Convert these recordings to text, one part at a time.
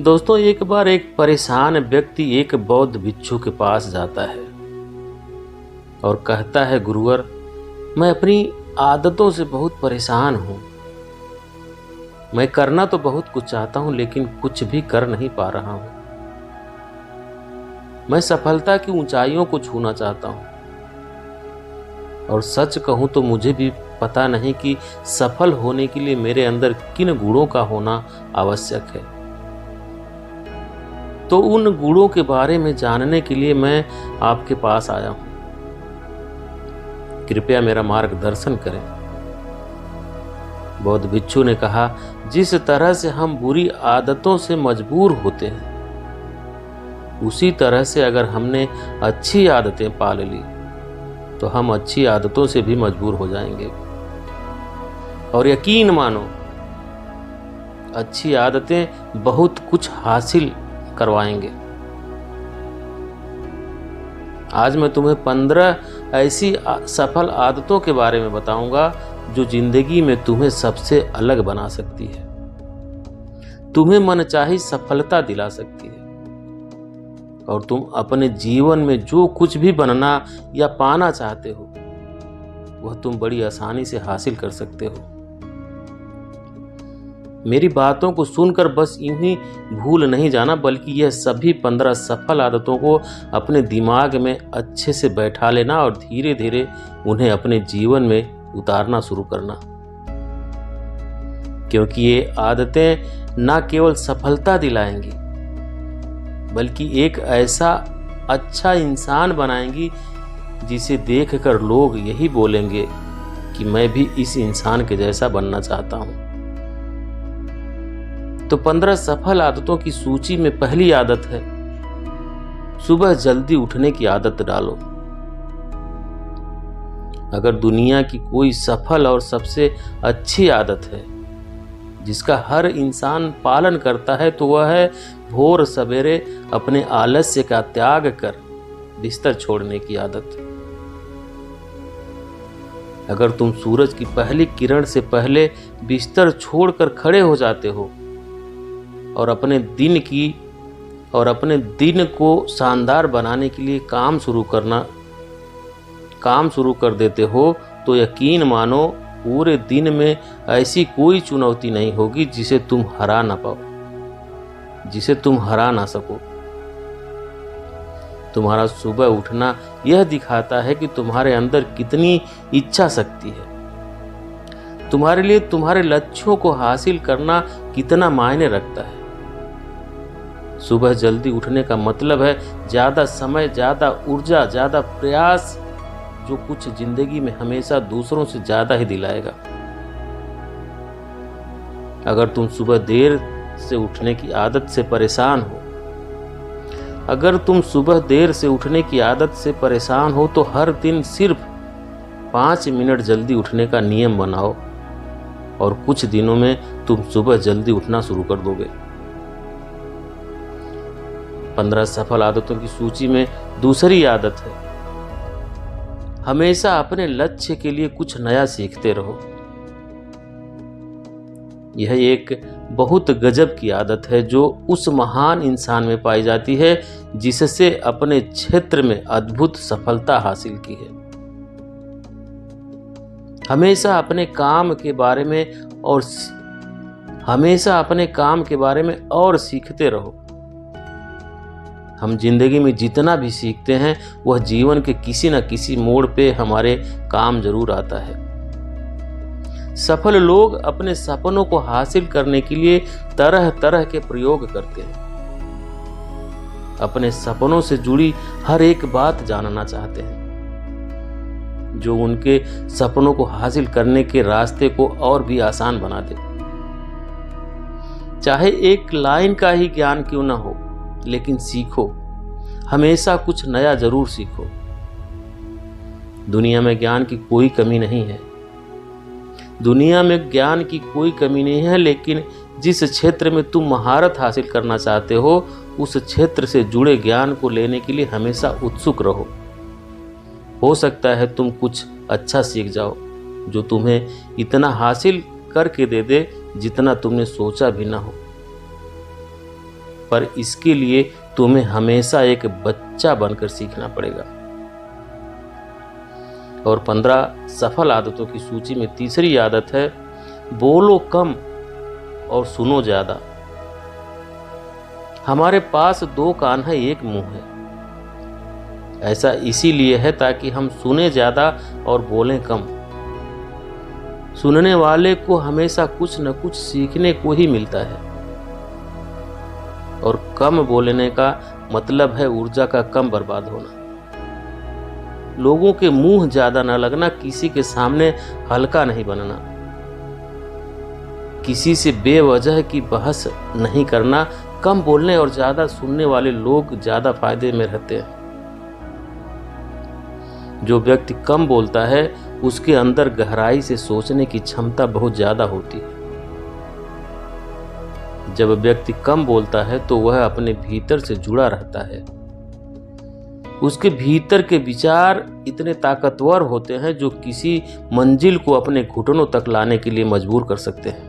दोस्तों, एक बार एक परेशान व्यक्ति एक बौद्ध भिक्षु के पास जाता है और कहता है, गुरुवर, मैं अपनी आदतों से बहुत परेशान हूं। मैं करना तो बहुत कुछ चाहता हूं, लेकिन कुछ भी कर नहीं पा रहा हूं। मैं सफलता की ऊंचाइयों को छूना चाहता हूं, और सच कहूं तो मुझे भी पता नहीं कि सफल होने के लिए मेरे अंदर किन गुणों का होना आवश्यक है। तो उन गुणों के बारे में जानने के लिए मैं आपके पास आया हूं। कृपया मेरा मार्गदर्शन करें। बौद्ध भिक्षु ने कहा, जिस तरह से हम बुरी आदतों से मजबूर होते हैं, उसी तरह से अगर हमने अच्छी आदतें पाल ली तो हम अच्छी आदतों से भी मजबूर हो जाएंगे। और यकीन मानो, अच्छी आदतें बहुत कुछ हासिल करवाएंगे। आज मैं तुम्हें 15 ऐसी सफल आदतों के बारे में बताऊंगा जो जिंदगी में तुम्हें सबसे अलग बना सकती है, तुम्हें मनचाही सफलता दिला सकती है, और तुम अपने जीवन में जो कुछ भी बनना या पाना चाहते हो वह तुम बड़ी आसानी से हासिल कर सकते हो। मेरी बातों को सुनकर बस यूं ही भूल नहीं जाना, बल्कि यह सभी 15 सफल आदतों को अपने दिमाग में अच्छे से बैठा लेना और धीरे धीरे उन्हें अपने जीवन में उतारना शुरू करना। क्योंकि ये आदतें न केवल सफलता दिलाएंगी, बल्कि एक ऐसा अच्छा इंसान बनाएंगी जिसे देखकर लोग यही बोलेंगे कि मैं भी इस इंसान के जैसा बनना चाहता हूं। तो 15 सफल आदतों की सूची में पहली आदत है, सुबह जल्दी उठने की आदत डालो। अगर दुनिया की कोई सफल और सबसे अच्छी आदत है जिसका हर इंसान पालन करता है, तो वह है भोर सवेरे अपने आलस्य का त्याग कर बिस्तर छोड़ने की आदत। अगर तुम सूरज की पहली किरण से पहले बिस्तर छोड़कर खड़े हो जाते हो और अपने दिन को शानदार बनाने के लिए काम शुरू कर देते हो, तो यकीन मानो पूरे दिन में ऐसी कोई चुनौती नहीं होगी जिसे तुम हरा ना सको। तुम्हारा सुबह उठना यह दिखाता है कि तुम्हारे अंदर कितनी इच्छा शक्ति है, तुम्हारे लिए तुम्हारे लक्ष्यों को हासिल करना कितना मायने रखता है। सुबह जल्दी उठने का मतलब है ज्यादा समय, ज्यादा ऊर्जा, ज्यादा प्रयास, जो कुछ जिंदगी में हमेशा दूसरों से ज्यादा ही दिलाएगा। अगर तुम सुबह देर से उठने की आदत से परेशान हो, तो हर दिन सिर्फ 5 मिनट जल्दी उठने का नियम बनाओ, और कुछ दिनों में तुम सुबह जल्दी उठना शुरू कर दोगे। 15 सफल आदतों की सूची में दूसरी आदत है, हमेशा अपने लक्ष्य के लिए कुछ नया सीखते रहो। यह एक बहुत गजब की आदत है जो उस महान इंसान में पाई जाती है जिससे अपने क्षेत्र में अद्भुत सफलता हासिल की है। हमेशा अपने काम के बारे में और सीखते रहो। हम जिंदगी में जितना भी सीखते हैं वह जीवन के किसी न किसी मोड़ पे हमारे काम जरूर आता है। सफल लोग अपने सपनों को हासिल करने के लिए तरह तरह के प्रयोग करते हैं, अपने सपनों से जुड़ी हर एक बात जानना चाहते हैं जो उनके सपनों को हासिल करने के रास्ते को और भी आसान बना दे। चाहे एक लाइन का ही ज्ञान क्यों न हो, लेकिन सीखो, हमेशा कुछ नया जरूर सीखो। दुनिया में ज्ञान की कोई कमी नहीं है, लेकिन जिस क्षेत्र में तुम महारत हासिल करना चाहते हो, उस क्षेत्र से जुड़े ज्ञान को लेने के लिए हमेशा उत्सुक रहो। हो सकता है तुम कुछ अच्छा सीख जाओ जो तुम्हें इतना हासिल करके दे दे जितना तुमने सोचा भी ना हो। पर इसके लिए तुम्हें हमेशा एक बच्चा बनकर सीखना पड़ेगा। और 15 सफल आदतों की सूची में तीसरी आदत है बोलो कम और सुनो ज्यादा। हमारे पास 2 कान है, 1 मुंह है। ऐसा इसीलिए है ताकि हम सुने ज्यादा और बोलें कम। सुनने वाले को हमेशा कुछ न कुछ सीखने को ही मिलता है, और कम बोलने का मतलब है ऊर्जा का कम बर्बाद होना। लोगों के मुंह ज्यादा न लगना, किसी के सामने हल्का नहीं बनना, किसी से बेवजह की बहस नहीं करना। कम बोलने और ज्यादा सुनने वाले लोग ज्यादा फायदे में रहते हैं। जो व्यक्ति कम बोलता है उसके अंदर गहराई से सोचने की क्षमता बहुत ज्यादा होती है। जब व्यक्ति कम बोलता है तो वह अपने भीतर से जुड़ा रहता है। उसके भीतर के विचार इतने ताकतवर होते हैं जो किसी मंजिल को अपने घुटनों तक लाने के लिए मजबूर कर सकते हैं।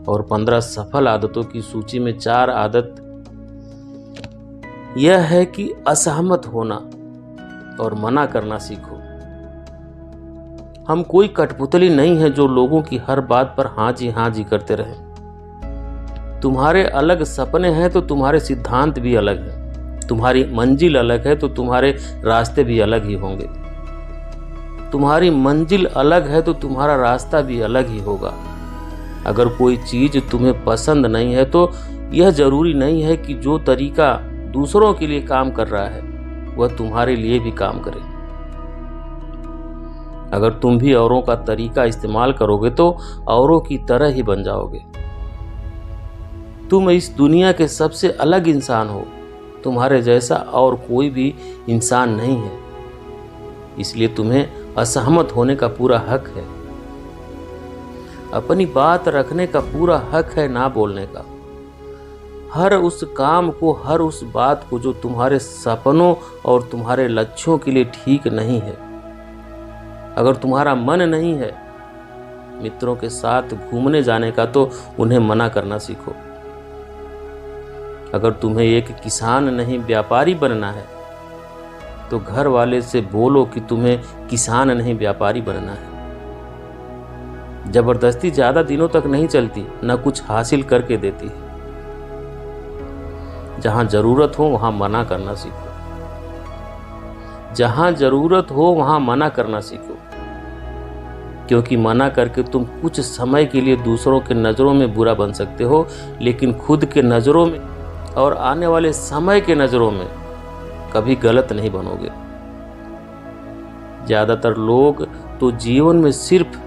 और 15 सफल आदतों की सूची में 4 आदत यह है कि असहमत होना और मना करना सीखो। हम कोई कठपुतली नहीं है जो लोगों की हर बात पर हाँ जी करते रहे। तुम्हारे अलग सपने हैं तो तुम्हारे सिद्धांत भी अलग हैं। तुम्हारी मंजिल अलग है तो तुम्हारे रास्ते भी अलग ही होंगे। तुम्हारी मंजिल अलग है तो तुम्हारा रास्ता भी अलग ही होगा। अगर कोई चीज तुम्हें पसंद नहीं है तो यह जरूरी नहीं है कि जो तरीका दूसरों के लिए काम कर रहा है वह तुम्हारे लिए भी काम करे। अगर तुम भी औरों का तरीका इस्तेमाल करोगे तो औरों की तरह ही बन जाओगे। तुम इस दुनिया के सबसे अलग इंसान हो। तुम्हारे जैसा और कोई भी इंसान नहीं है, इसलिए तुम्हें असहमत होने का पूरा हक है। अपनी बात रखने का पूरा हक है, ना बोलने का। हर उस काम को, हर उस बात को जो तुम्हारे सपनों और तुम्हारे लक्ष्यों के लिए ठीक नहीं है। अगर तुम्हारा मन नहीं है मित्रों के साथ घूमने जाने का तो उन्हें मना करना सीखो। अगर तुम्हें एक किसान नहीं व्यापारी बनना है तो घर वाले से बोलो कि तुम्हें किसान नहीं व्यापारी बनना है। जबरदस्ती ज्यादा दिनों तक नहीं चलती, न कुछ हासिल करके देती है। जहां जरूरत हो वहां मना करना सीखो। जहां जरूरत हो वहां मना करना सीखो, क्योंकि मना करके तुम कुछ समय के लिए दूसरों के नजरों में बुरा बन सकते हो, लेकिन खुद के नजरों में और आने वाले समय के नजरों में कभी गलत नहीं बनोगे। ज्यादातर लोग तो जीवन में सिर्फ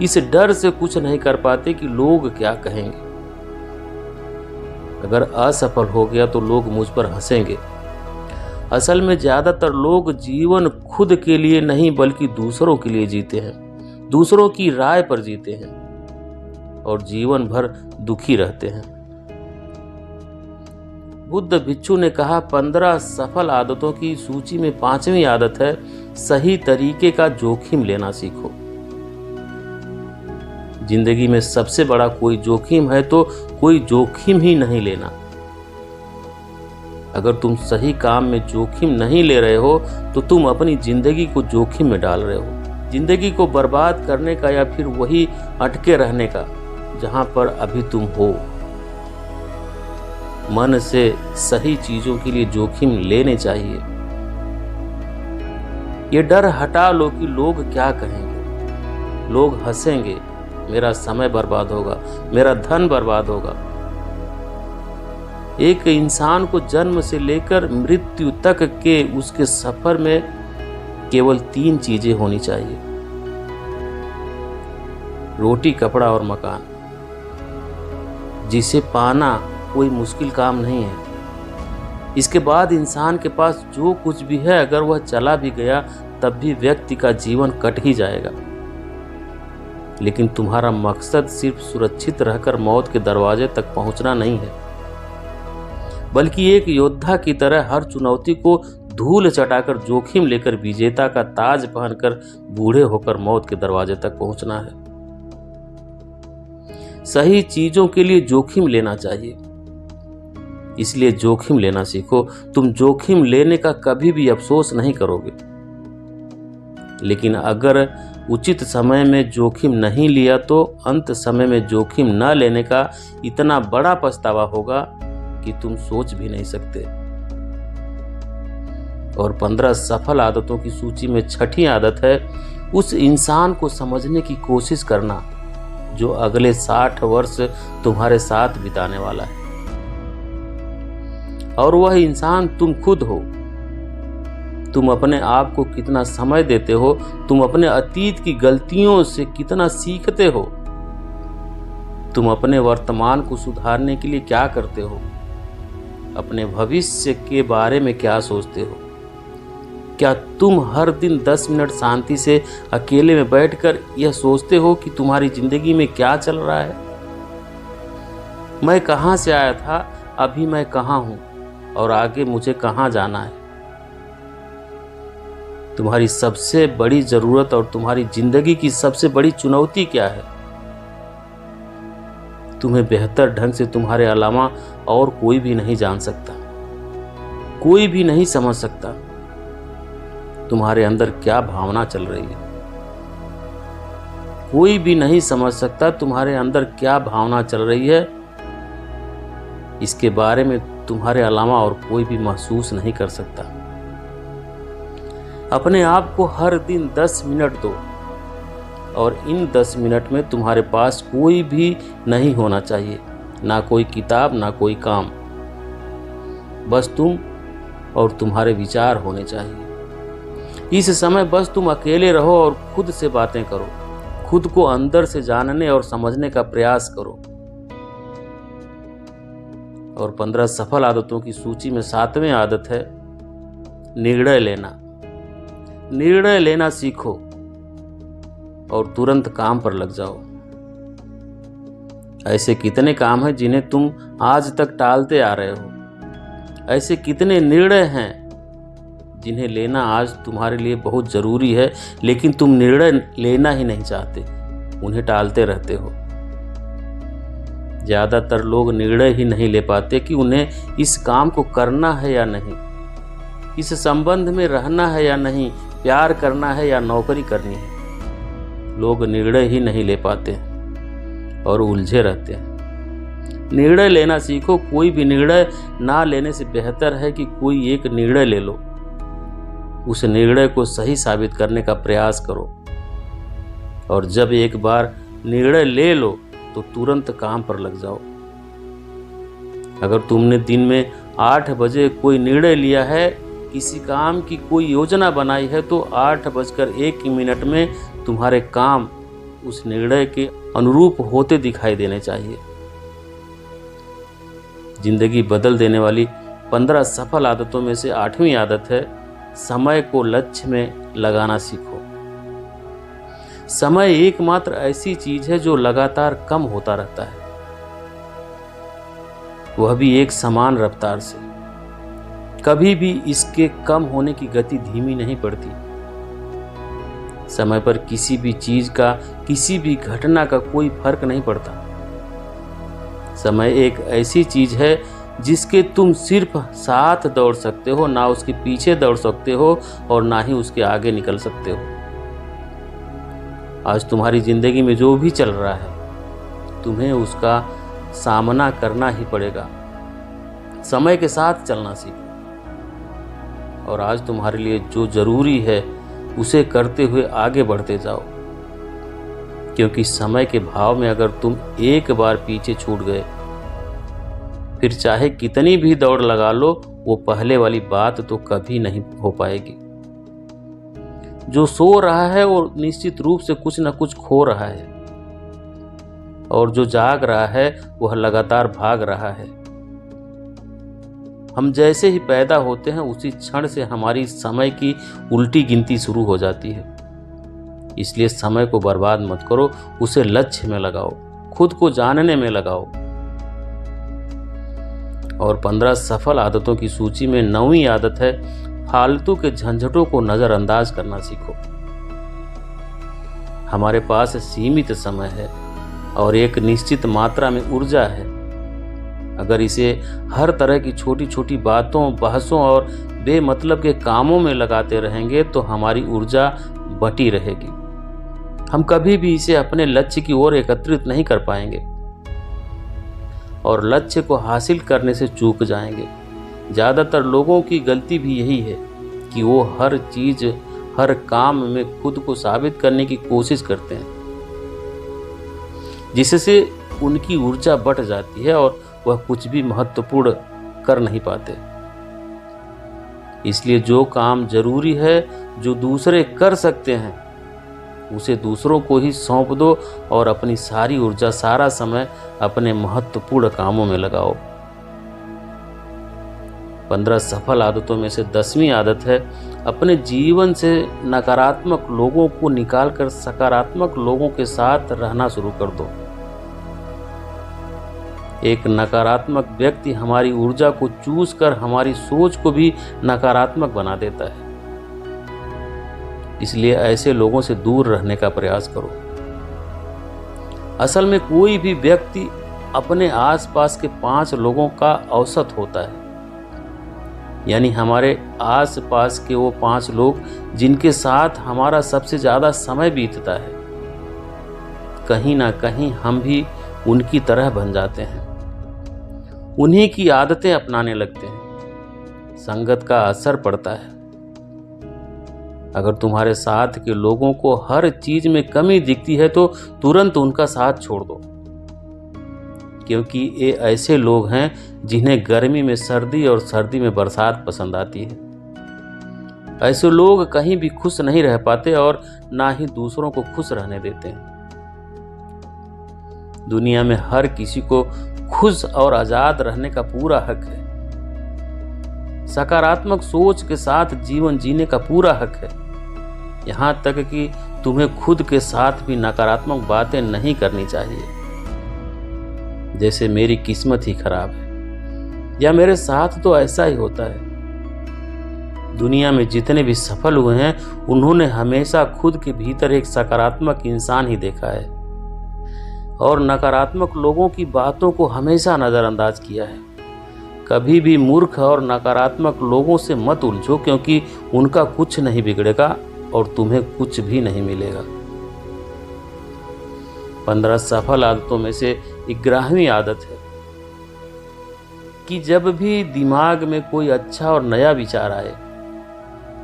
इस डर से कुछ नहीं कर पाते कि लोग क्या कहेंगे। अगर असफल हो गया तो लोग मुझ पर हंसेंगे। असल में ज्यादातर लोग जीवन खुद के लिए नहीं बल्कि दूसरों के लिए जीते हैं, दूसरों की राय पर जीते हैं और जीवन भर दुखी रहते हैं। बुद्ध भिक्षु ने कहा 15 सफल आदतों की सूची में 5वीं आदत है सही तरीके का जोखिम लेना सीखो। जिंदगी में सबसे बड़ा कोई जोखिम है तो कोई जोखिम ही नहीं लेना। अगर तुम सही काम में जोखिम नहीं ले रहे हो तो तुम अपनी जिंदगी को जोखिम में डाल रहे हो। जिंदगी को बर्बाद करने का या फिर वही अटके रहने का जहां पर अभी तुम हो। मन से सही चीजों के लिए जोखिम लेने चाहिए। ये डर हटा लो कि लोग क्या कहेंगे, लोग हंसेंगे, मेरा समय बर्बाद होगा, मेरा धन बर्बाद होगा। एक इंसान को जन्म से लेकर मृत्यु तक के उसके सफर में केवल 3 चीजें होनी चाहिए: रोटी, कपड़ा और मकान, जिसे पाना कोई मुश्किल काम नहीं है। इसके बाद इंसान के पास जो कुछ भी है अगर वह चला भी गया तब भी व्यक्ति का जीवन कट ही जाएगा। लेकिन तुम्हारा मकसद सिर्फ सुरक्षित रहकर मौत के दरवाजे तक पहुंचना नहीं है, बल्कि एक योद्धा की तरह हर चुनौती को धूल चटाकर जोखिम लेकर विजेता का ताज पहनकर बूढ़े होकर मौत के दरवाजे तक पहुंचना है। सही चीजों के लिए जोखिम लेना चाहिए। इसलिए जोखिम लेना सीखो। तुम जोखिम लेने का कभी भी अफसोस नहीं करोगे। लेकिन अगर उचित समय में जोखिम नहीं लिया तो अंत समय में जोखिम न लेने का इतना बड़ा पछतावा होगा कि तुम सोच भी नहीं सकते। और 15 सफल आदतों की सूची में छठी आदत है उस इंसान को समझने की कोशिश करना जो अगले 60 वर्ष तुम्हारे साथ बिताने वाला है। और वह इंसान तुम खुद हो। तुम अपने आप को कितना समय देते हो, तुम अपने अतीत की गलतियों से कितना सीखते हो, तुम अपने वर्तमान को सुधारने के लिए क्या करते हो, अपने भविष्य के बारे में क्या सोचते हो। क्या तुम हर दिन 10 मिनट शांति से अकेले में बैठकर यह सोचते हो कि तुम्हारी जिंदगी में क्या चल रहा है? मैं कहां से आया था, अभी मैं कहां हूं और आगे मुझे कहां जाना है। तुम्हारी सबसे बड़ी जरूरत और तुम्हारी जिंदगी की सबसे बड़ी चुनौती क्या है? तुम्हें बेहतर ढंग से तुम्हारे अलावा और कोई भी नहीं जान सकता, कोई भी नहीं समझ सकता तुम्हारे अंदर क्या भावना चल रही है। कोई भी नहीं समझ सकता तुम्हारे अंदर क्या भावना चल रही है। इसके बारे में तुम्हारे अलावा और कोई भी महसूस नहीं कर सकता। अपने आप को हर दिन 10 मिनट दो और इन 10 मिनट में तुम्हारे पास कोई भी नहीं होना चाहिए, ना कोई किताब, ना कोई काम। बस तुम और तुम्हारे विचार होने चाहिए। इस समय बस तुम अकेले रहो और खुद से बातें करो। खुद को अंदर से जानने और समझने का प्रयास करो। और 15 सफल आदतों की सूची में 7वें आदत है निर्णय लेना। निर्णय लेना सीखो और तुरंत काम पर लग जाओ। ऐसे कितने काम हैं जिन्हें तुम आज तक टालते आ रहे हो? ऐसे कितने निर्णय हैं जिन्हें लेना आज तुम्हारे लिए बहुत जरूरी है, लेकिन तुम निर्णय लेना ही नहीं चाहते, उन्हें टालते रहते हो। ज्यादातर लोग निर्णय ही नहीं ले पाते कि उन्हें इस काम को करना है या नहीं, इस संबंध में रहना है या नहीं, प्यार करना है या नौकरी करनी है। लोग निर्णय ही नहीं ले पाते और उलझे रहते हैं। निर्णय लेना सीखो। कोई भी निर्णय ना लेने से बेहतर है कि कोई एक निर्णय ले लो। उस निर्णय को सही साबित करने का प्रयास करो और जब एक बार निर्णय ले लो तो तुरंत काम पर लग जाओ। अगर तुमने दिन में 8 बजे कोई निर्णय लिया है, किसी काम की कोई योजना बनाई है, तो 8:01 में तुम्हारे काम उस निर्णय के अनुरूप होते दिखाई देने चाहिए। जिंदगी बदल देने वाली 15 सफल आदतों में से 8वीं आदत है समय को लक्ष्य में लगाना सीखो। समय एकमात्र ऐसी चीज है जो लगातार कम होता रहता है, वह भी एक समान रफ्तार से। कभी भी इसके कम होने की गति धीमी नहीं पड़ती। समय पर किसी भी चीज का, किसी भी घटना का कोई फर्क नहीं पड़ता। समय एक ऐसी चीज है जिसके तुम सिर्फ साथ दौड़ सकते हो, ना उसके पीछे दौड़ सकते हो और ना ही उसके आगे निकल सकते हो। आज तुम्हारी जिंदगी में जो भी चल रहा है, तुम्हें उसका सामना करना ही पड़ेगा। समय के साथ चलना सीखो और आज तुम्हारे लिए जो जरूरी है उसे करते हुए आगे बढ़ते जाओ, क्योंकि समय के भाव में अगर तुम एक बार पीछे छूट गए, फिर चाहे कितनी भी दौड़ लगा लो, वो पहले वाली बात तो कभी नहीं हो पाएगी। जो सो रहा है वो निश्चित रूप से कुछ न कुछ खो रहा है, और जो जाग रहा है वह लगातार भाग रहा है। हम जैसे ही पैदा होते हैं उसी क्षण से हमारी समय की उल्टी गिनती शुरू हो जाती है। इसलिए समय को बर्बाद मत करो, उसे लक्ष्य में लगाओ, खुद को जानने में लगाओ। और 15 सफल आदतों की सूची में 9वीं आदत है फालतू के झंझटों को नजरअंदाज करना सीखो। हमारे पास सीमित समय है और एक निश्चित मात्रा में ऊर्जा है। अगर इसे हर तरह की छोटी छोटी बातों, बहसों और बेमतलब के कामों में लगाते रहेंगे तो हमारी ऊर्जा बटी रहेगी। हम कभी भी इसे अपने लक्ष्य की ओर एकत्रित नहीं कर पाएंगे और लक्ष्य को हासिल करने से चूक जाएंगे। ज़्यादातर लोगों की गलती भी यही है कि वो हर चीज, हर काम में खुद को साबित करने की कोशिश करते हैं, जिससे उनकी ऊर्जा बढ़ जाती है और वह कुछ भी महत्वपूर्ण कर नहीं पाते। इसलिए जो काम जरूरी है, जो दूसरे कर सकते हैं, उसे दूसरों को ही सौंप दो और अपनी सारी ऊर्जा, सारा समय अपने महत्वपूर्ण कामों में लगाओ। 15 सफल आदतों में से 10वीं आदत है, अपने जीवन से नकारात्मक लोगों को निकालकर सकारात्मक लोगों के साथ रहना शुरू कर दो। एक नकारात्मक व्यक्ति हमारी ऊर्जा को चूस कर हमारी सोच को भी नकारात्मक बना देता है। इसलिए ऐसे लोगों से दूर रहने का प्रयास करो। असल में कोई भी व्यक्ति अपने आसपास के 5 लोगों का औसत होता है, यानी हमारे आसपास के वो 5 लोग जिनके साथ हमारा सबसे ज्यादा समय बीतता है। कहीं ना कहीं हम भी उनकी तरह बन जाते हैं, उन्हीं की आदतें अपनाने लगते हैं। संगत का असर पड़ता है। अगर तुम्हारे साथ के लोगों को हर चीज में कमी दिखती है तो तुरंत उनका साथ छोड़ दो, क्योंकि ये ऐसे लोग हैं जिन्हें गर्मी में सर्दी और सर्दी में बरसात पसंद आती है। ऐसे लोग कहीं भी खुश नहीं रह पाते और ना ही दूसरों को खुश रहने देते हैं। दुनिया में हर किसी को खुश और आजाद रहने का पूरा हक है। सकारात्मक सोच के साथ जीवन जीने का पूरा हक है। यहां तक कि तुम्हें खुद के साथ भी नकारात्मक बातें नहीं करनी चाहिए, जैसे मेरी किस्मत ही खराब है या मेरे साथ तो ऐसा ही होता है। दुनिया में जितने भी सफल हुए हैं उन्होंने हमेशा खुद के भीतर एक सकारात्मक इंसान ही देखा है और नकारात्मक लोगों की बातों को हमेशा नजरअंदाज किया है। कभी भी मूर्ख और नकारात्मक लोगों से मत उलझो, क्योंकि उनका कुछ नहीं बिगड़ेगा और तुम्हें कुछ भी नहीं मिलेगा। 15 सफल आदतों में से 11वीं आदत है कि जब भी दिमाग में कोई अच्छा और नया विचार आए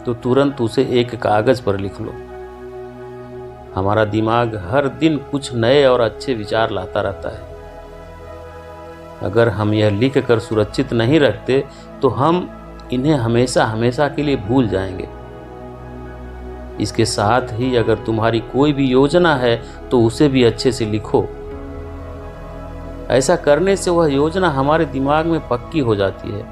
तो तुरंत उसे एक कागज पर लिख लो। हमारा दिमाग हर दिन कुछ नए और अच्छे विचार लाता रहता है। अगर हम यह लिख कर सुरक्षित नहीं रखते तो हम इन्हें हमेशा हमेशा के लिए भूल जाएंगे। इसके साथ ही अगर तुम्हारी कोई भी योजना है तो उसे भी अच्छे से लिखो। ऐसा करने से वह योजना हमारे दिमाग में पक्की हो जाती है।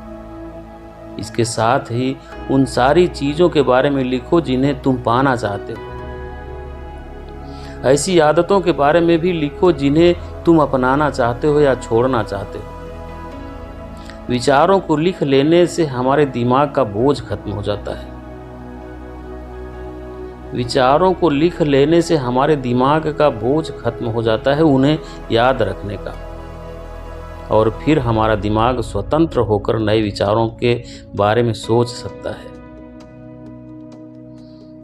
इसके साथ ही उन सारी चीजों के बारे में लिखो जिन्हें तुम पाना चाहते हो। ऐसी आदतों के बारे में भी लिखो जिन्हें तुम अपनाना चाहते हो या छोड़ना चाहते हो। विचारों को लिख लेने से हमारे दिमाग का बोझ खत्म हो जाता है। विचारों को लिख लेने से हमारे दिमाग का बोझ खत्म हो जाता है उन्हें याद रखने का, और फिर हमारा दिमाग स्वतंत्र होकर नए विचारों के बारे में सोच सकता है।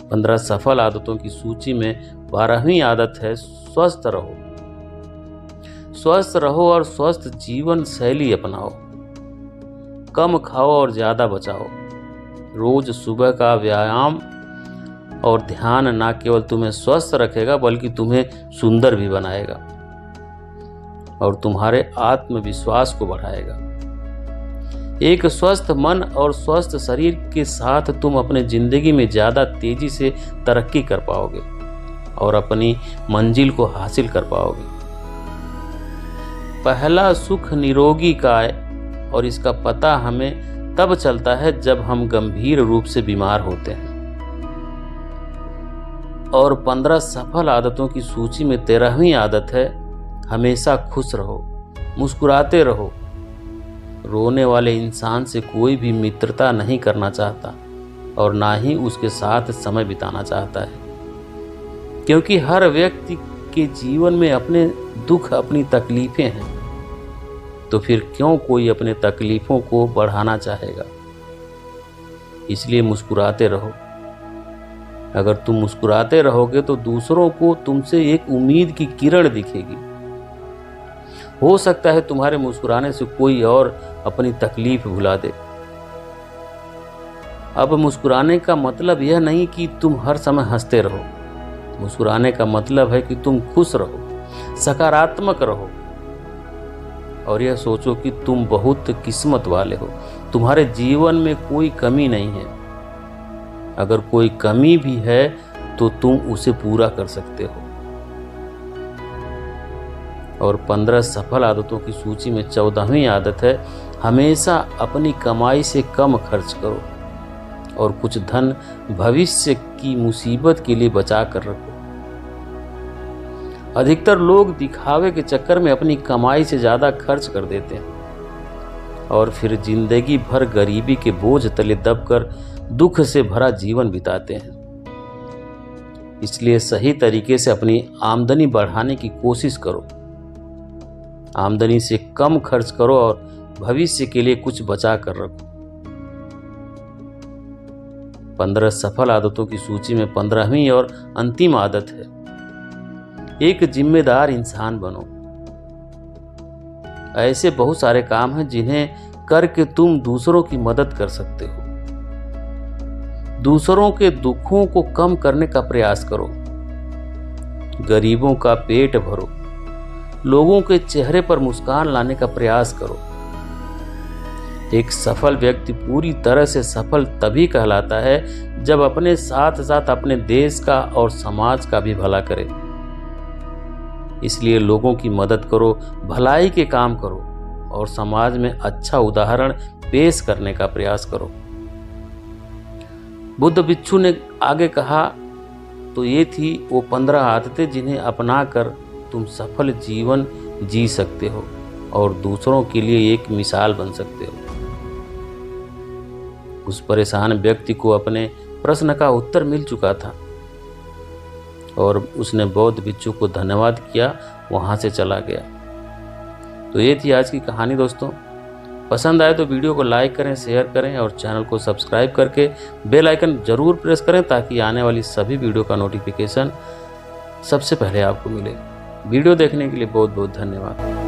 15 सफल आदतों की सूची में 12वीं आदत है स्वस्थ रहो। स्वस्थ रहो और स्वस्थ जीवन शैली अपनाओ। कम खाओ और ज्यादा बचाओ। रोज सुबह का व्यायाम और ध्यान न केवल तुम्हें स्वस्थ रखेगा बल्कि तुम्हें सुंदर भी बनाएगा और तुम्हारे आत्मविश्वास को बढ़ाएगा। एक स्वस्थ मन और स्वस्थ शरीर के साथ तुम अपने जिंदगी में ज्यादा तेजी से तरक्की कर पाओगे और अपनी मंजिल को हासिल कर पाओगे। पहला सुख निरोगी काय, और इसका पता हमें तब चलता है जब हम गंभीर रूप से बीमार होते हैं। और 15 सफल आदतों की सूची में 13वीं आदत है हमेशा खुश रहो, मुस्कुराते रहो। रोने वाले इंसान से कोई भी मित्रता नहीं करना चाहता और ना ही उसके साथ समय बिताना चाहता है, क्योंकि हर व्यक्ति के जीवन में अपने दुख, अपनी तकलीफें हैं, तो फिर क्यों कोई अपने तकलीफों को बढ़ाना चाहेगा। इसलिए मुस्कुराते रहो। अगर तुम मुस्कुराते रहोगे तो दूसरों को तुमसे एक उम्मीद की किरण दिखेगी। हो सकता है तुम्हारे मुस्कुराने से कोई और अपनी तकलीफ भुला दे। अब मुस्कुराने का मतलब यह नहीं कि तुम हर समय हंसते रहो। मुस्कुराने का मतलब है कि तुम खुश रहो, सकारात्मक रहो और यह सोचो कि तुम बहुत किस्मत वाले हो। तुम्हारे जीवन में कोई कमी नहीं है। अगर कोई कमी भी है तो तुम उसे पूरा कर सकते हो। और 15 सफल आदतों की सूची में 14वीं आदत है, हमेशा अपनी कमाई से कम खर्च करो और कुछ धन भविष्य की मुसीबत के लिए बचा कर रखो। अधिकतर लोग दिखावे के चक्कर में अपनी कमाई से ज्यादा खर्च कर देते हैं और फिर जिंदगी भर गरीबी के बोझ तले दबकर दुख से भरा जीवन बिताते हैं। इसलिए सही तरीके से अपनी आमदनी बढ़ाने की कोशिश करो। आमदनी से कम खर्च करो और भविष्य के लिए कुछ बचा कर रखो। 15 सफल आदतों की सूची में 15वीं और अंतिम आदत है, एक जिम्मेदार इंसान बनो। ऐसे बहुत सारे काम हैं जिन्हें करके तुम दूसरों की मदद कर सकते हो। दूसरों के दुखों को कम करने का प्रयास करो, गरीबों का पेट भरो, लोगों के चेहरे पर मुस्कान लाने का प्रयास करो। एक सफल व्यक्ति पूरी तरह से सफल तभी कहलाता है जब अपने साथ साथ अपने देश का और समाज का भी भला करे। इसलिए लोगों की मदद करो, भलाई के काम करो और समाज में अच्छा उदाहरण पेश करने का प्रयास करो। बुद्ध भिक्षु ने आगे कहा, तो ये थी वो 15 आदतें जिन्हें अपनाकर तुम सफल जीवन जी सकते हो और दूसरों के लिए एक मिसाल बन सकते हो। उस परेशान व्यक्ति को अपने प्रश्न का उत्तर मिल चुका था और उसने बौद्ध भिक्षु को धन्यवाद किया, वहां से चला गया। तो ये थी आज की कहानी दोस्तों। पसंद आए तो वीडियो को लाइक करें, शेयर करें और चैनल को सब्सक्राइब करके बेल आइकन जरूर प्रेस करें ताकि आने वाली सभी वीडियो का नोटिफिकेशन सबसे पहले आपको मिले। वीडियो देखने के लिए बहुत बहुत धन्यवाद।